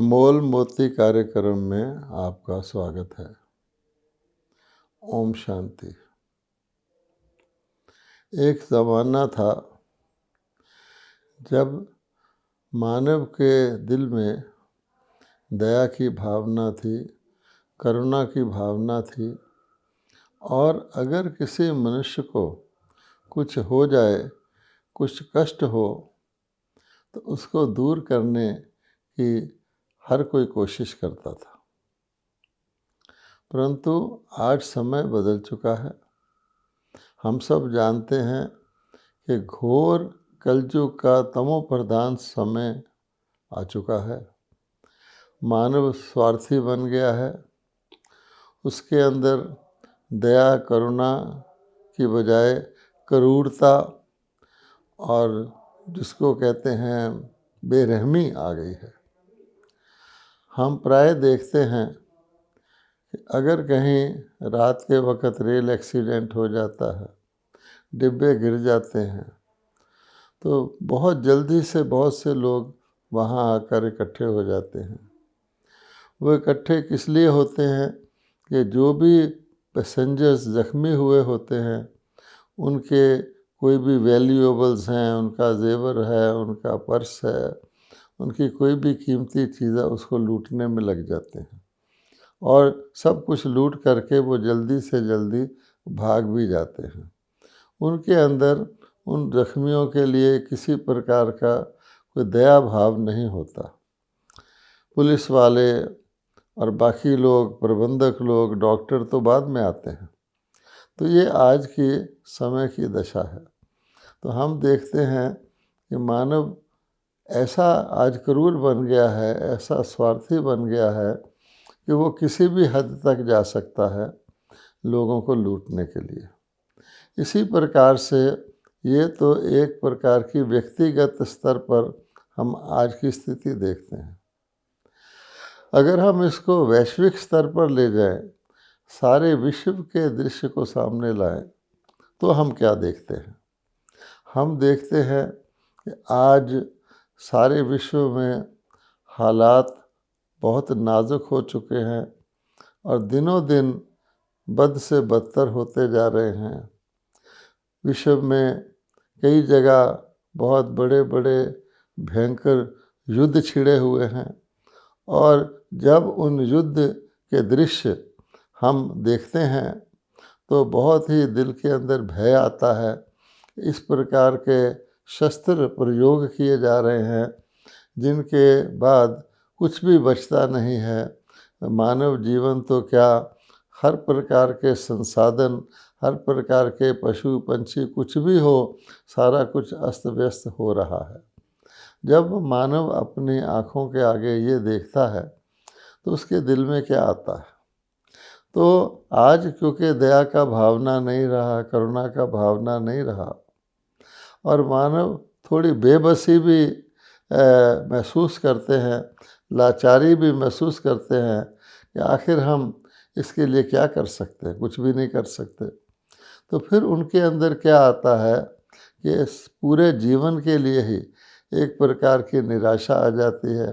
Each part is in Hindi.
अनमोल मोती कार्यक्रम में आपका स्वागत है। ओम शांति। एक ज़माना था जब मानव के दिल में दया की भावना थी, करुणा की भावना थी, और अगर किसी मनुष्य को कुछ हो जाए, कुछ कष्ट हो, तो उसको दूर करने की हर कोई कोशिश करता था। परंतु आज समय बदल चुका है। हम सब जानते हैं कि घोर कलयुग का तमोप्रधान समय आ चुका है। मानव स्वार्थी बन गया है। उसके अंदर दया करुणा की बजाय क्रूरता और जिसको कहते हैं बेरहमी आ गई है। हम प्राय देखते हैं कि अगर कहीं रात के वक़्त रेल एक्सीडेंट हो जाता है, डिब्बे गिर जाते हैं, तो बहुत जल्दी से बहुत से लोग वहाँ आकर इकट्ठे हो जाते हैं। वो इकट्ठे किस लिए होते हैं कि जो भी पैसेंजर्स ज़ख्मी हुए होते हैं, उनके कोई भी वैल्यूएबल्स हैं, उनका जेवर है, उनका पर्स है, उनकी कोई भी कीमती चीज़ है, उसको लूटने में लग जाते हैं और सब कुछ लूट करके वो जल्दी से जल्दी भाग भी जाते हैं। उनके अंदर उन जख्मियों के लिए किसी प्रकार का कोई दया भाव नहीं होता। पुलिस वाले और बाकी लोग, प्रबंधक लोग, डॉक्टर तो बाद में आते हैं। तो ये आज की समय की दशा है। तो हम देखते हैं कि मानव ऐसा आज क्रूर बन गया है, ऐसा स्वार्थी बन गया है कि वो किसी भी हद तक जा सकता है लोगों को लूटने के लिए। इसी प्रकार से ये तो एक प्रकार की व्यक्तिगत स्तर पर हम आज की स्थिति देखते हैं। अगर हम इसको वैश्विक स्तर पर ले जाएं, सारे विश्व के दृश्य को सामने लाएं, तो हम क्या देखते हैं? हम देखते हैं कि आज सारे विश्व में हालात बहुत नाजुक हो चुके हैं और दिनों दिन बद से बदतर होते जा रहे हैं। विश्व में कई जगह बहुत बड़े बड़े भयंकर युद्ध छिड़े हुए हैं और जब उन युद्ध के दृश्य हम देखते हैं तो बहुत ही दिल के अंदर भय आता है। इस प्रकार के शस्त्र प्रयोग किए जा रहे हैं जिनके बाद कुछ भी बचता नहीं है। मानव जीवन तो क्या, हर प्रकार के संसाधन, हर प्रकार के पशु पंछी, कुछ भी हो, सारा कुछ अस्त व्यस्त हो रहा है। जब मानव अपनी आँखों के आगे ये देखता है तो उसके दिल में क्या आता है? तो आज क्योंकि दया का भावना नहीं रहा, करुणा का भावना नहीं रहा और मानव थोड़ी बेबसी भी महसूस करते हैं, लाचारी भी महसूस करते हैं कि आखिर हम इसके लिए क्या कर सकते हैं? कुछ भी नहीं कर सकते। तो फिर उनके अंदर क्या आता है कि इस पूरे जीवन के लिए ही एक प्रकार की निराशा आ जाती है।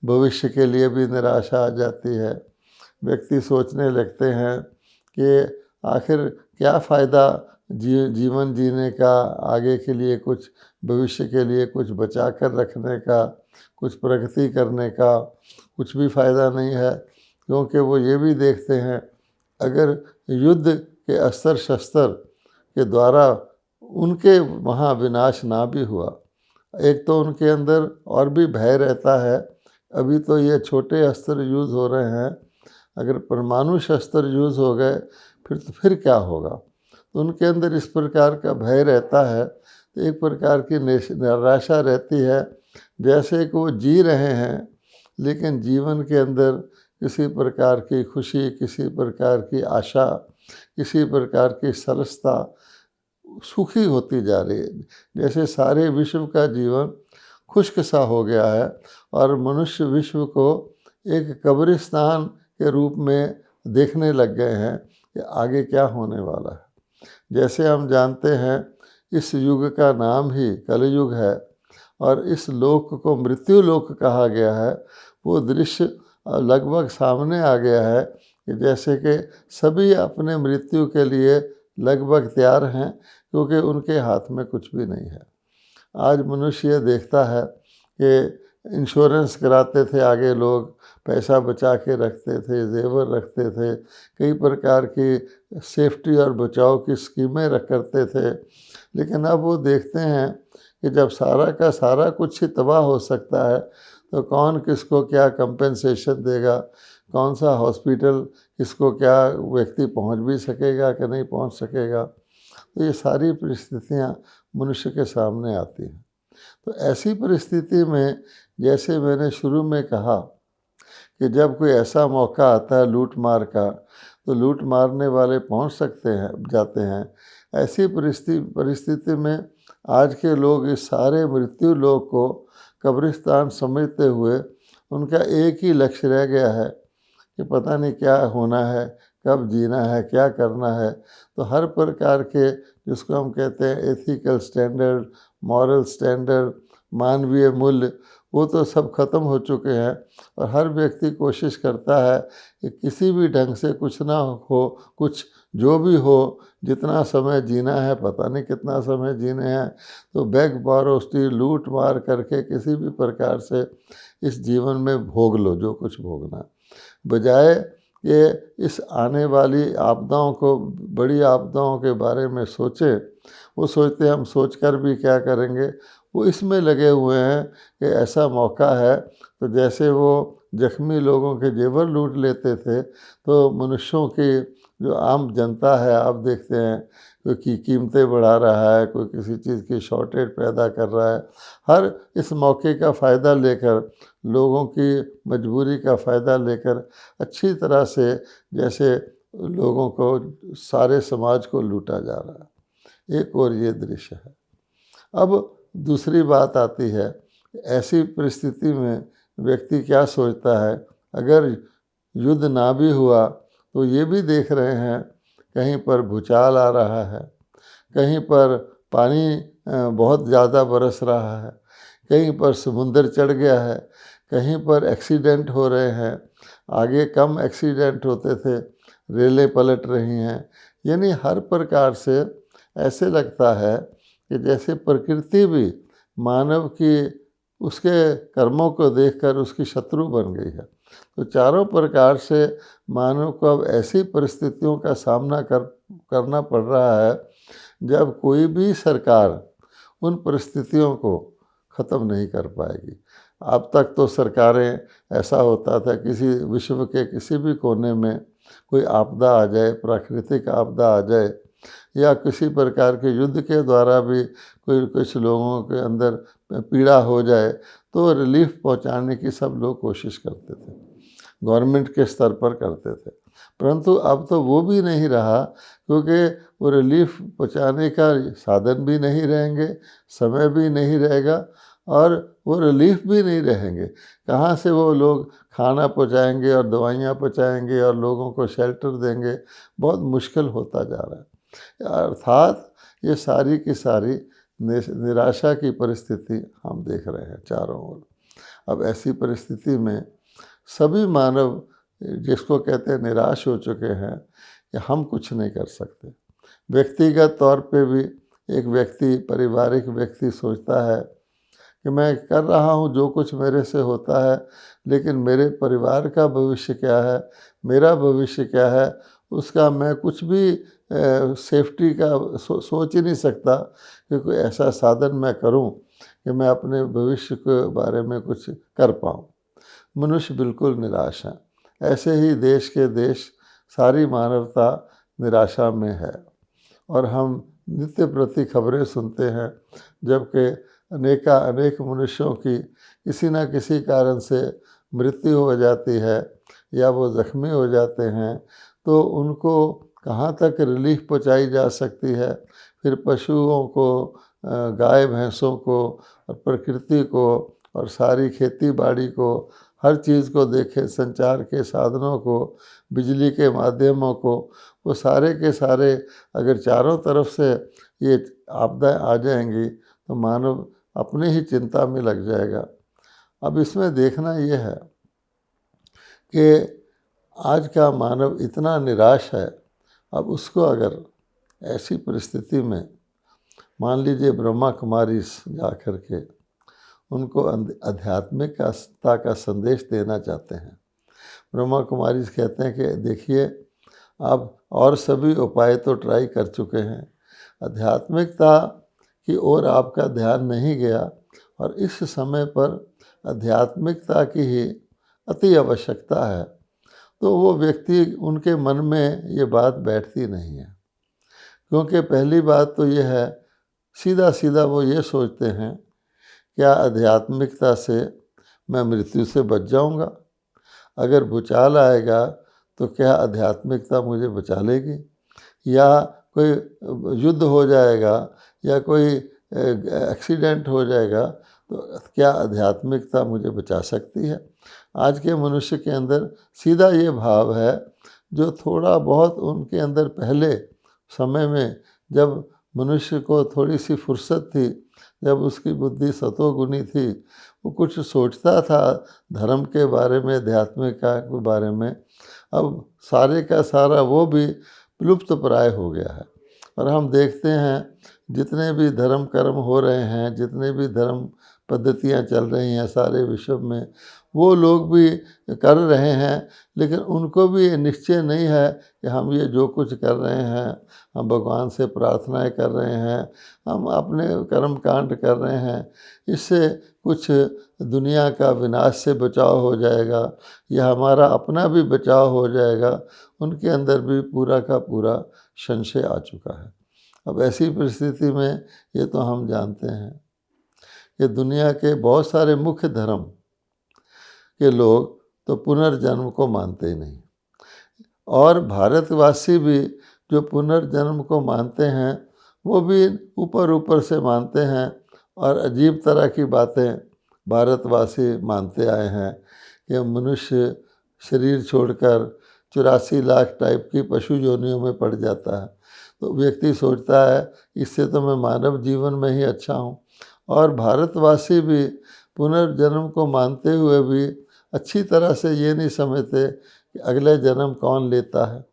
भविष्य के लिए भी निराशा आ जाती है। व्यक्ति सोचने लगते हैं कि आखिर क्या फ़ायदा जीवन जीने का, आगे के लिए कुछ, भविष्य के लिए कुछ बचा कर रखने का, कुछ प्रगति करने का कुछ भी फ़ायदा नहीं है। क्योंकि वो ये भी देखते हैं अगर युद्ध के अस्त्र शस्त्र के द्वारा उनके वहाँ विनाश ना भी हुआ, एक तो उनके अंदर और भी भय रहता है। अभी तो ये छोटे अस्त्र यूज़ हो रहे हैं, अगर परमाणु शस्त्र यूज़ हो गए फिर क्या होगा? तो उनके अंदर इस प्रकार का भय रहता है। तो एक प्रकार की निराशा रहती है, जैसे कि वो जी रहे हैं लेकिन जीवन के अंदर किसी प्रकार की खुशी, किसी प्रकार की आशा, किसी प्रकार की सरसता सूखी होती जा रही है। जैसे सारे विश्व का जीवन खुश्क सा हो गया है और मनुष्य विश्व को एक कब्रिस्तान के रूप में देखने लग गए हैं कि आगे क्या होने वाला है। जैसे हम जानते हैं इस युग का नाम ही कलयुग है और इस लोक को मृत्यु लोक कहा गया है। वो दृश्य लगभग सामने आ गया है कि जैसे कि सभी अपने मृत्यु के लिए लगभग तैयार हैं, क्योंकि उनके हाथ में कुछ भी नहीं है। आज मनुष्य ये देखता है कि इंश्योरेंस कराते थे, आगे लोग पैसा बचा के रखते थे, जेवर रखते थे, कई प्रकार की सेफ्टी और बचाव की स्कीमें रख करते थे। लेकिन अब वो देखते हैं कि जब सारा का सारा कुछ ही तबाह हो सकता है, तो कौन किसको क्या कंपेंसेशन देगा, कौन सा हॉस्पिटल किसको क्या व्यक्ति पहुंच भी सकेगा कि नहीं पहुंच सकेगा। तो ये सारी परिस्थितियां मनुष्य के सामने आती हैं। तो ऐसी परिस्थिति में, जैसे मैंने शुरू में कहा कि जब कोई ऐसा मौका आता है लूट मार का, तो लूट मारने वाले पहुंच सकते हैं, जाते हैं। ऐसी परिस्थिति में आज के लोग इस सारे मृत्यु लोक को कब्रिस्तान समझते हुए उनका एक ही लक्ष्य रह गया है कि पता नहीं क्या होना है, कब जीना है, क्या करना है। तो हर प्रकार के, जिसको हम कहते हैं एथिकल स्टैंडर्ड, मॉरल स्टैंडर्ड, मानवीय मूल्य, वो तो सब खत्म हो चुके हैं। और हर व्यक्ति कोशिश करता है कि किसी भी ढंग से कुछ ना हो, कुछ जो भी हो, जितना समय जीना है, पता नहीं कितना समय जीने हैं, तो बेग बोरो स्टील, लूट मार करके किसी भी प्रकार से इस जीवन में भोग लो जो कुछ भोगना, बजाय कि इस आने वाली आपदाओं को, बड़ी आपदाओं के बारे में सोचें। वो सोचते हम सोच कर भी क्या करेंगे, वो इसमें लगे हुए हैं कि ऐसा मौका है। तो जैसे वो जख्मी लोगों के जेवर लूट लेते थे, तो मनुष्यों की जो आम जनता है, आप देखते हैं कोई कीमतें बढ़ा रहा है, कोई किसी चीज़ की शॉर्टेज पैदा कर रहा है। हर इस मौके का फ़ायदा लेकर, लोगों की मजबूरी का फ़ायदा लेकर अच्छी तरह से, जैसे लोगों को, सारे समाज को लूटा जा रहा है। एक और ये दृश्य है। अब दूसरी बात आती है, ऐसी परिस्थिति में व्यक्ति क्या सोचता है। अगर युद्ध ना भी हुआ तो ये भी देख रहे हैं कहीं पर भूचाल आ रहा है, कहीं पर पानी बहुत ज़्यादा बरस रहा है, कहीं पर समुंदर चढ़ गया है, कहीं पर एक्सीडेंट हो रहे हैं। आगे कम एक्सीडेंट होते थे, रेलें पलट रही हैं। यानी हर प्रकार से ऐसे लगता है कि जैसे प्रकृति भी मानव की, उसके कर्मों को देखकर उसकी शत्रु बन गई है। तो चारों प्रकार से मानव को अब ऐसी परिस्थितियों का सामना करना पड़ रहा है जब कोई भी सरकार उन परिस्थितियों को ख़त्म नहीं कर पाएगी। अब तक तो सरकारें, ऐसा होता था किसी विश्व के किसी भी कोने में कोई आपदा आ जाए, प्राकृतिक आपदा आ जाए, या किसी प्रकार के युद्ध के द्वारा भी कोई कुछ लोगों के अंदर पीड़ा हो जाए, तो रिलीफ पहुंचाने की सब लोग कोशिश करते थे, गवर्नमेंट के स्तर पर करते थे। परंतु अब तो वो भी नहीं रहा, क्योंकि वो रिलीफ पहुंचाने का साधन भी नहीं रहेंगे, समय भी नहीं रहेगा, और वो रिलीफ भी नहीं रहेंगे। कहाँ से वो लोग खाना पहुंचाएंगे और दवाइयाँ पहुंचाएंगे और लोगों को शेल्टर देंगे। बहुत मुश्किल होता जा रहा है। अर्थात ये सारी की सारी निराशा की परिस्थिति हम देख रहे हैं चारों ओर। अब ऐसी परिस्थिति में सभी मानव, जिसको कहते हैं, निराश हो चुके हैं कि हम कुछ नहीं कर सकते। व्यक्तिगत तौर पे भी एक व्यक्ति, पारिवारिक व्यक्ति सोचता है कि मैं कर रहा हूँ जो कुछ मेरे से होता है, लेकिन मेरे परिवार का भविष्य क्या है, मेरा भविष्य क्या है, उसका मैं कुछ भी सेफ्टी का सोच ही नहीं सकता कि कोई ऐसा साधन मैं करूं कि मैं अपने भविष्य के बारे में कुछ कर पाऊं। मनुष्य बिल्कुल निराश है। ऐसे ही देश के देश, सारी मानवता निराशा में है। और हम नित्य प्रति खबरें सुनते हैं, जबकि अनेक मनुष्यों की किसी न किसी कारण से मृत्यु हो जाती है या वो जख्मी हो जाते हैं, तो उनको कहाँ तक रिलीफ पहुँचाई जा सकती है। फिर पशुओं को, गाय भैंसों को, और प्रकृति को, और सारी खेती बाड़ी को, हर चीज़ को देखें, संचार के साधनों को, बिजली के माध्यमों को, वो सारे के सारे अगर चारों तरफ से ये आपदाएं आ जाएंगी तो मानव अपनी ही चिंता में लग जाएगा। अब इसमें देखना ये है कि आज का मानव इतना निराश है। अब उसको अगर ऐसी परिस्थिति में मान लीजिए ब्रह्मा कुमारी जा कर के उनको आध्यात्मिकता का संदेश देना चाहते हैं। ब्रह्मा कुमारी कहते हैं कि देखिए आप और सभी उपाय तो ट्राई कर चुके हैं, आध्यात्मिकता की ओर आपका ध्यान नहीं गया और इस समय पर आध्यात्मिकता की ही अति आवश्यकता है। तो वो व्यक्ति उनके मन में ये बात बैठती नहीं है, क्योंकि पहली बात तो ये है सीधा सीधा वो ये सोचते हैं क्या आध्यात्मिकता से मैं मृत्यु से बच जाऊंगा? अगर भूचाल आएगा तो क्या आध्यात्मिकता मुझे बचा लेगी? या कोई युद्ध हो जाएगा या कोई एक्सीडेंट हो जाएगा तो क्या आध्यात्मिकता मुझे बचा सकती है? आज के मनुष्य के अंदर सीधा ये भाव है, जो थोड़ा बहुत उनके अंदर पहले समय में जब मनुष्य को थोड़ी सी फुर्सत थी, जब उसकी बुद्धि सतोगुनी थी, वो कुछ सोचता था धर्म के बारे में, आध्यात्मिकता के बारे में। अब सारे का सारा वो भी विलुप्त प्राय हो गया है। और हम देखते हैं जितने भी धर्म कर्म हो रहे हैं, जितने भी धर्म पद्धतियाँ चल रही हैं सारे विश्व में, वो लोग भी कर रहे हैं, लेकिन उनको भी ये निश्चय नहीं है कि हम ये जो कुछ कर रहे हैं, हम भगवान से प्रार्थनाएं कर रहे हैं, हम अपने कर्म कांड कर रहे हैं, इससे कुछ दुनिया का विनाश से बचाव हो जाएगा या हमारा अपना भी बचाव हो जाएगा। उनके अंदर भी पूरा का पूरा संशय आ चुका है। अब ऐसी परिस्थिति में ये तो हम जानते हैं कि दुनिया के बहुत सारे मुख्य धर्म के लोग तो पुनर्जन्म को मानते ही नहीं, और भारतवासी भी जो पुनर्जन्म को मानते हैं वो भी ऊपर ऊपर से मानते हैं और अजीब तरह की बातें भारतवासी मानते आए हैं कि मनुष्य शरीर छोड़कर 84 लाख टाइप की पशु योनियों में पड़ जाता है। तो व्यक्ति सोचता है इससे तो मैं मानव जीवन में ही अच्छा हूँ। और भारतवासी भी पुनर्जन्म को मानते हुए भी अच्छी तरह से ये नहीं समझते कि अगले जन्म कौन लेता है।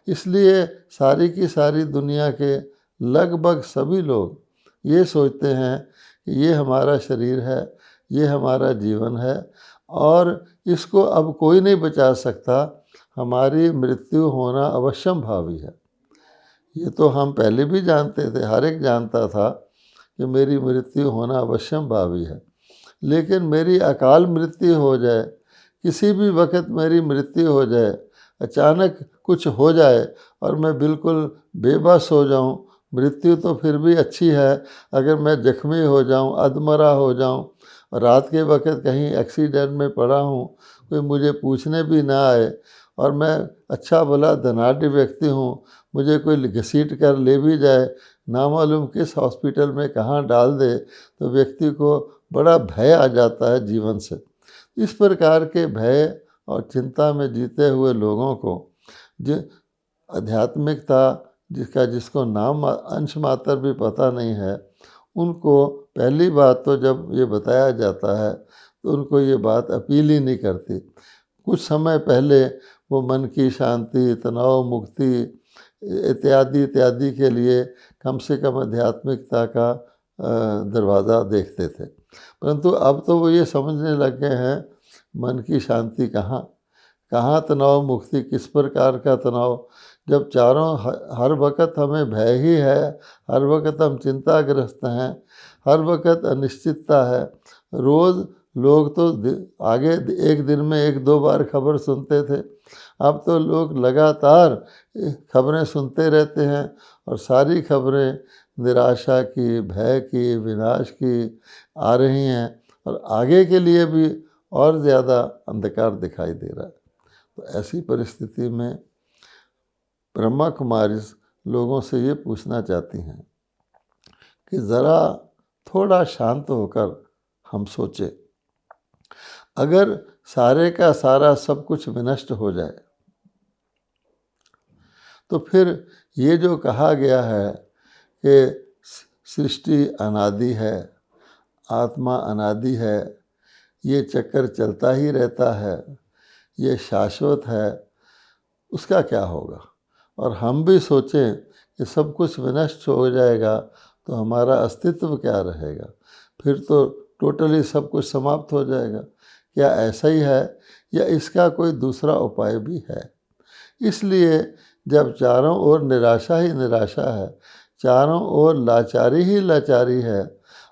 इसलिए सारी की सारी दुनिया के लगभग सभी लोग ये सोचते हैं कि ये हमारा शरीर है, ये हमारा जीवन है और इसको अब कोई नहीं बचा सकता, हमारी मृत्यु होना अवश्यम भावी है। ये तो हम पहले भी जानते थे, हर एक जानता था कि मेरी मृत्यु होना अवश्यम भावी है, लेकिन मेरी अकाल मृत्यु हो जाए, किसी भी वक्त मेरी मृत्यु हो जाए, अचानक कुछ हो जाए और मैं बिल्कुल बेबस हो जाऊं, मृत्यु तो फिर भी अच्छी है। अगर मैं जख्मी हो जाऊं, अधमरा हो जाऊं, रात के वक्त कहीं एक्सीडेंट में पड़ा हूं, कोई मुझे पूछने भी ना आए और मैं अच्छा भला धनाढ़ व्यक्ति हूं, मुझे कोई घसीट कर ले भी जाए, ना मालूम किस हॉस्पिटल में कहाँ डाल दे, तो व्यक्ति को बड़ा भय आ जाता है जीवन से। इस प्रकार के भय और चिंता में जीते हुए लोगों को जो आध्यात्मिकता जिसको नाम अंश मात्र भी पता नहीं है, उनको पहली बात तो जब ये बताया जाता है तो उनको ये बात अपील ही नहीं करती। कुछ समय पहले वो मन की शांति, तनाव मुक्ति इत्यादि इत्यादि के लिए कम से कम आध्यात्मिकता का दरवाज़ा देखते थे, परंतु अब तो वो ये समझने लग गए हैं मन की शांति कहाँ, कहाँ तनाव मुक्ति, किस प्रकार का तनाव, जब चारों हर वक्त हमें भय ही है, हर वक्त हम चिंताग्रस्त हैं, हर वक्त अनिश्चितता है। रोज़ लोग तो आगे एक दिन में 1-2 बार खबर सुनते थे, अब तो लोग लगातार खबरें सुनते रहते हैं और सारी खबरें निराशा की, भय की, विनाश की आ रही हैं और आगे के लिए भी और ज़्यादा अंधकार दिखाई दे रहा है। तो ऐसी परिस्थिति में ब्रह्मा कुमारी लोगों से ये पूछना चाहती हैं कि ज़रा थोड़ा शांत होकर हम सोचें, अगर सारे का सारा सब कुछ विनष्ट हो जाए तो फिर ये जो कहा गया है कि सृष्टि अनादि है, आत्मा अनादि है, ये चक्कर चलता ही रहता है, ये शाश्वत है, उसका क्या होगा? और हम भी सोचें कि सब कुछ विनष्ट हो जाएगा तो हमारा अस्तित्व क्या रहेगा? फिर तो टोटली सब कुछ समाप्त हो जाएगा। क्या ऐसा ही है या इसका कोई दूसरा उपाय भी है? इसलिए जब चारों ओर निराशा ही निराशा है, चारों ओर लाचारी ही लाचारी है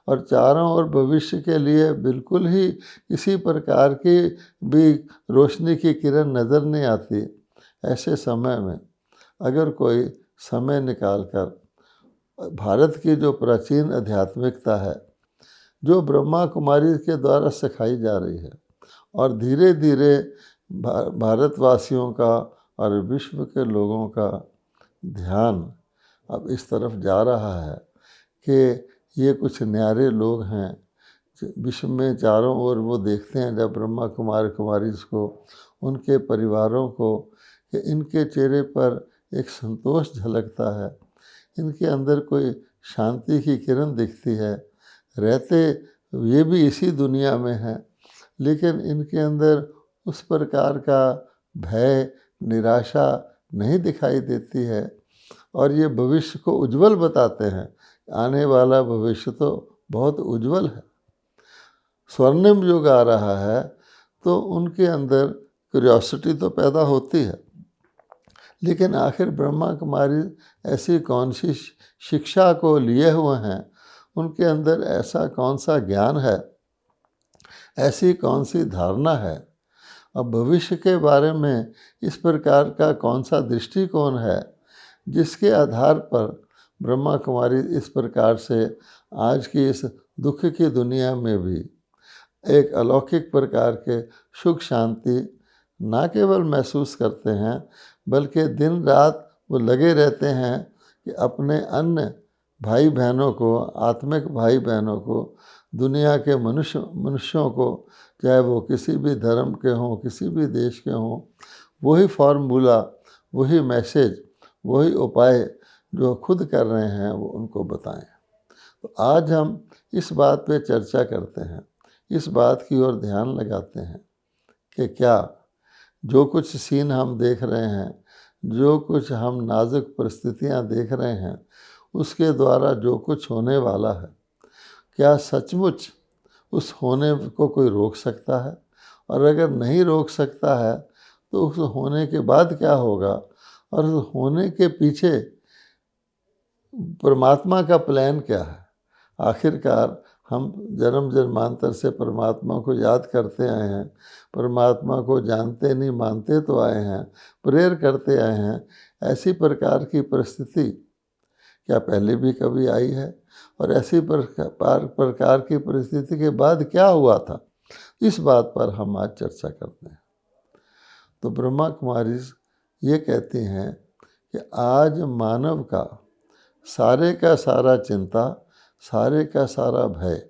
और चारों ओर भविष्य के लिए बिल्कुल ही किसी प्रकार की भी रोशनी की किरण नज़र नहीं आती, ऐसे समय में अगर कोई समय निकालकर भारत की जो प्राचीन आध्यात्मिकता है, जो ब्रह्मा कुमारी के द्वारा सिखाई जा रही है और धीरे धीरे भारतवासियों का और विश्व के लोगों का ध्यान अब इस तरफ जा रहा है कि ये कुछ न्यारे लोग हैं, विश्व में चारों ओर वो देखते हैं जब ब्रह्मा कुमारी को, उनके परिवारों को, कि इनके चेहरे पर एक संतोष झलकता है, इनके अंदर कोई शांति की किरण दिखती है। रहते ये भी इसी दुनिया में हैं, लेकिन इनके अंदर उस प्रकार का भय, निराशा नहीं दिखाई देती है और ये भविष्य को उज्जवल बताते हैं। आने वाला भविष्य तो बहुत उज्जवल है, स्वर्णिम युग आ रहा है, तो उनके अंदर क्यूरियोसिटी तो पैदा होती है। लेकिन आखिर ब्रह्मा कुमारी ऐसी कौन सी शिक्षा को लिए हुए हैं, उनके अंदर ऐसा कौन सा ज्ञान है, ऐसी कौन सी धारणा है, अब भविष्य के बारे में इस प्रकार का कौन सा दृष्टिकोण है, जिसके आधार पर ब्रह्मा कुमारी इस प्रकार से आज की इस दुख की दुनिया में भी एक अलौकिक प्रकार के सुख शांति ना केवल महसूस करते हैं, बल्कि दिन रात वो लगे रहते हैं कि अपने अन्य भाई बहनों को, आत्मिक भाई बहनों को, दुनिया के मनुष्यों को, चाहे वो किसी भी धर्म के हों, किसी भी देश के हों, वही फार्मूला, वही मैसेज, वही उपाय जो खुद कर रहे हैं वो उनको बताएं। तो आज हम इस बात पे चर्चा करते हैं, इस बात की ओर ध्यान लगाते हैं कि क्या जो कुछ सीन हम देख रहे हैं, जो कुछ हम नाजुक परिस्थितियां देख रहे हैं, उसके द्वारा जो कुछ होने वाला है, क्या सचमुच उस होने को कोई रोक सकता है? और अगर नहीं रोक सकता है तो उस होने के बाद क्या होगा, और उस होने के पीछे परमात्मा का प्लान क्या है? आखिरकार हम जन्म जन्मांतर से परमात्मा को याद करते आए हैं, परमात्मा को जानते नहीं मानते तो आए हैं, प्रेयर करते आए हैं। ऐसी प्रकार की परिस्थिति क्या पहले भी कभी आई है? और ऐसी प्रकार की परिस्थिति के बाद क्या हुआ था? इस बात पर हम आज चर्चा करते हैं। तो ब्रह्मा कुमारी ये कहती हैं कि आज मानव का सारे का सारा चिंता, सारे का सारा भय,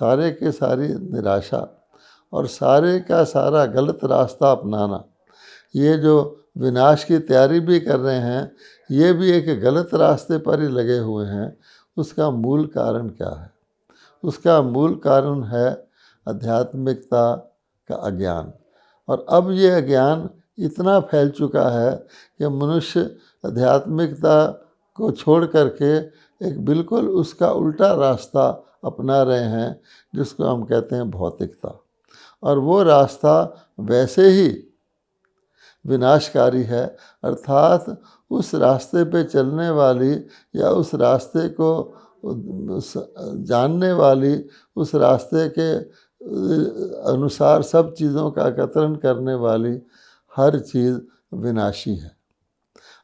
सारे के सारी निराशा और सारे का सारा गलत रास्ता अपनाना, ये जो विनाश की तैयारी भी कर रहे हैं, ये भी एक गलत रास्ते पर ही लगे हुए हैं। उसका मूल कारण क्या है? उसका मूल कारण है आध्यात्मिकता का अज्ञान। और अब ये अज्ञान इतना फैल चुका है कि मनुष्य आध्यात्मिकता को छोड़ करके एक बिल्कुल उसका उल्टा रास्ता अपना रहे हैं, जिसको हम कहते हैं भौतिकता। और वो रास्ता वैसे ही विनाशकारी है, अर्थात उस रास्ते पे चलने वाली या उस रास्ते को जानने वाली, उस रास्ते के अनुसार सब चीज़ों का आकलन करने वाली हर चीज़ विनाशी है।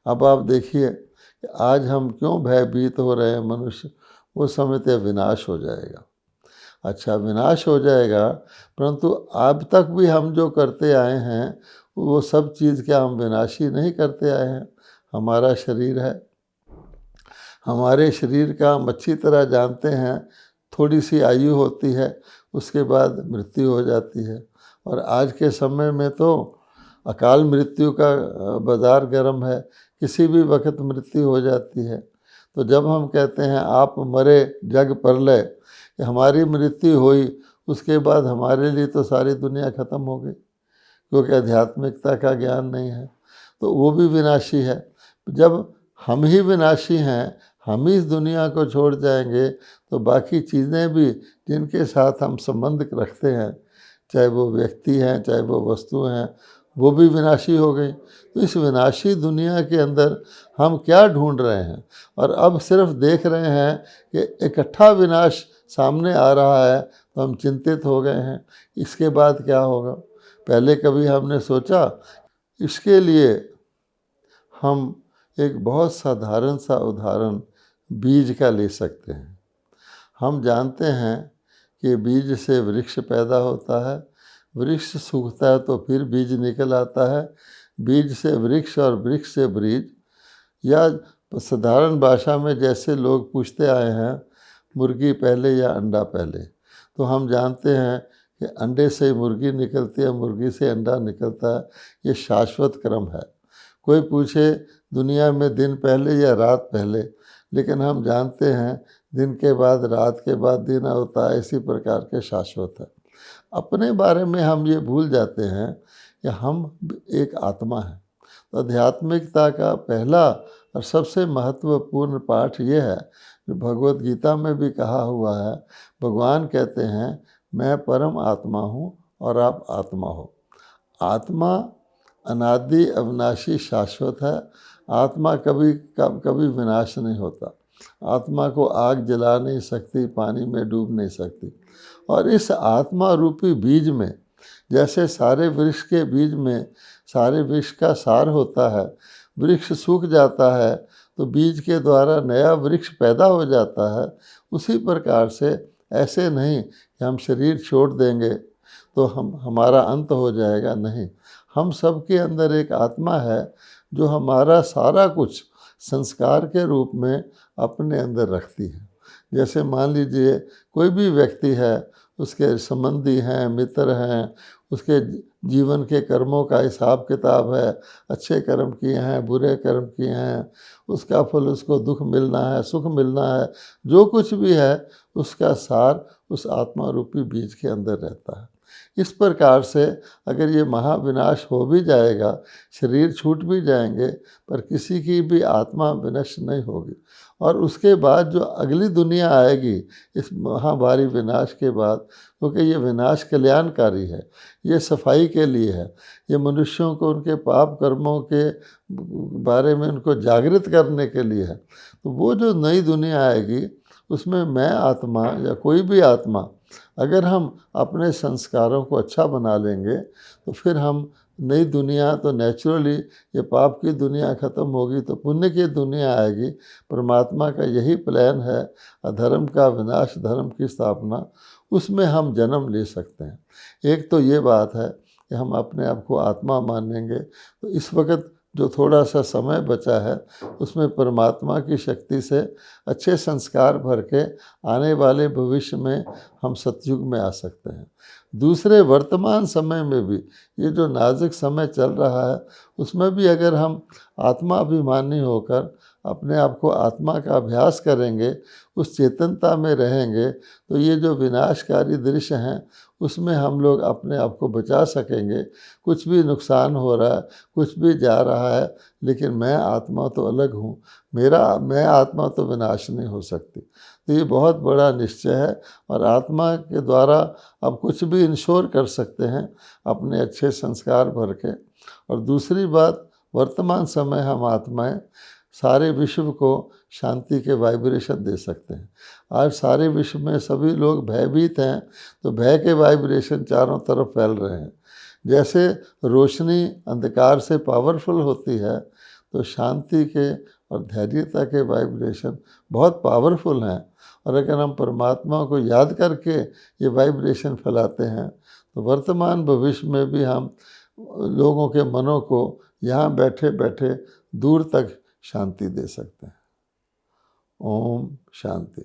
अब आप देखिए कि आज हम क्यों भयभीत हो रहे हैं मनुष्य, वो समझते विनाश हो जाएगा। अच्छा, विनाश हो जाएगा, परंतु अब तक भी हम जो करते आए हैं वो सब चीज़ क्या हम विनाशी नहीं करते आए हैं? हमारा शरीर है, हमारे शरीर का हम अच्छी तरह जानते हैं, थोड़ी सी आयु होती है, उसके बाद मृत्यु हो जाती है। और आज के समय में तो अकाल मृत्यु का बाज़ार गर्म है, किसी भी वक्त मृत्यु हो जाती है। तो जब हम कहते हैं आप मरे जग परलय, कि हमारी मृत्यु हुई, उसके बाद हमारे लिए तो सारी दुनिया ख़त्म हो गई, क्योंकि आध्यात्मिकता का ज्ञान नहीं है, तो वो भी विनाशी है। जब हम ही विनाशी हैं, हम ही इस दुनिया को छोड़ जाएंगे, तो बाकी चीज़ें भी जिनके साथ हम संबंध रखते हैं, चाहे वो व्यक्ति हैं चाहे वो वस्तु हैं, वो भी विनाशी हो गई। तो इस विनाशी दुनिया के अंदर हम क्या ढूंढ रहे हैं, और अब सिर्फ देख रहे हैं कि इकट्ठा विनाश सामने आ रहा है, तो हम चिंतित हो गए हैं। इसके बाद क्या होगा? पहले कभी हमने सोचा? इसके लिए हम एक बहुत साधारण सा उदाहरण बीज का ले सकते हैं। हम जानते हैं कि बीज से वृक्ष पैदा होता है, वृक्ष सूखता है तो फिर बीज निकल आता है, बीज से वृक्ष और वृक्ष से बीज, या साधारण भाषा में जैसे लोग पूछते आए हैं, मुर्गी पहले या अंडा पहले, तो हम जानते हैं कि अंडे से मुर्गी निकलती है, मुर्गी से अंडा निकलता है। ये शाश्वत क्रम है। कोई पूछे दुनिया में दिन पहले या रात पहले, लेकिन हम जानते हैं दिन के बाद रात के बाद दिन होता है, इसी प्रकार के शाश्वत है। अपने बारे में हम ये भूल जाते हैं कि हम एक आत्मा है। तो आध्यात्मिकता का पहला और सबसे महत्वपूर्ण पाठ ये है, जो भगवत गीता में भी कहा हुआ है। भगवान कहते हैं, मैं परम आत्मा हूँ और आप आत्मा हो। आत्मा अनादि अविनाशी शाश्वत है। आत्मा कभी विनाश नहीं होता। आत्मा को आग जला नहीं सकती, पानी में डूब नहीं सकती। और इस आत्मा रूपी बीज में, जैसे सारे वृक्ष के बीज में सारे वृक्ष का सार होता है, वृक्ष सूख जाता है तो बीज के द्वारा नया वृक्ष पैदा हो जाता है, उसी प्रकार से ऐसे नहीं कि हम शरीर छोड़ देंगे तो हमारा अंत हो जाएगा। नहीं, हम सब के अंदर एक आत्मा है जो हमारा सारा कुछ संस्कार के रूप में अपने अंदर रखती है। जैसे मान लीजिए कोई भी व्यक्ति है, उसके संबंधी हैं, मित्र हैं, उसके जीवन के कर्मों का हिसाब किताब है, अच्छे कर्म किए हैं, बुरे कर्म किए हैं, उसका फल उसको दुख मिलना है, सुख मिलना है, जो कुछ भी है उसका सार उस आत्मा रूपी बीज के अंदर रहता है। इस प्रकार से अगर ये महाविनाश हो भी जाएगा, शरीर छूट भी जाएंगे, पर किसी की भी आत्मा विनष्ट नहीं होगी। और उसके बाद जो अगली दुनिया आएगी इस महाभारी विनाश के बाद, क्योंकि ये विनाश कल्याणकारी है, ये सफाई के लिए है, ये मनुष्यों को उनके पाप कर्मों के बारे में उनको जागृत करने के लिए है। तो वो जो नई दुनिया आएगी उसमें मैं आत्मा या कोई भी आत्मा, अगर हम अपने संस्कारों को अच्छा बना लेंगे तो फिर हम नई दुनिया, तो नेचुरली ये पाप की दुनिया ख़त्म होगी तो पुण्य की दुनिया आएगी। परमात्मा का यही प्लान है, अधर्म का विनाश, धर्म की स्थापना, उसमें हम जन्म ले सकते हैं। एक तो ये बात है कि हम अपने आप को आत्मा मानेंगे, तो इस वक्त जो थोड़ा सा समय बचा है उसमें परमात्मा की शक्ति से अच्छे संस्कार भर के आने वाले भविष्य में हम सतयुग में आ सकते हैं। दूसरे वर्तमान समय में भी ये जो नाजुक समय चल रहा है उसमें भी अगर हम आत्माभिमानी होकर अपने आप को आत्मा का अभ्यास करेंगे, उस चेतनता में रहेंगे, तो ये जो विनाशकारी दृश्य हैं उसमें हम लोग अपने आप को बचा सकेंगे। कुछ भी नुकसान हो रहा है, कुछ भी जा रहा है, लेकिन मैं आत्मा तो अलग हूँ, मैं आत्मा तो विनाश नहीं हो सकती। तो ये बहुत बड़ा निश्चय है, और आत्मा के द्वारा अब कुछ भी इंश्योर कर सकते हैं अपने अच्छे संस्कार भर के। और दूसरी बात, वर्तमान समय हम आत्माएं सारे विश्व को शांति के वाइब्रेशन दे सकते हैं। आज सारे विश्व में सभी लोग भयभीत हैं, तो भय के वाइब्रेशन चारों तरफ फैल रहे हैं। जैसे रोशनी अंधकार से पावरफुल होती है, तो शांति के और धैर्यता के वाइब्रेशन बहुत पावरफुल हैं। और अगर हम परमात्मा को याद करके ये वाइब्रेशन फैलाते हैं, तो वर्तमान भविष्य में भी हम लोगों के मनों को यहाँ बैठे बैठे दूर तक शांति दे सकते हैं। ओम शांति।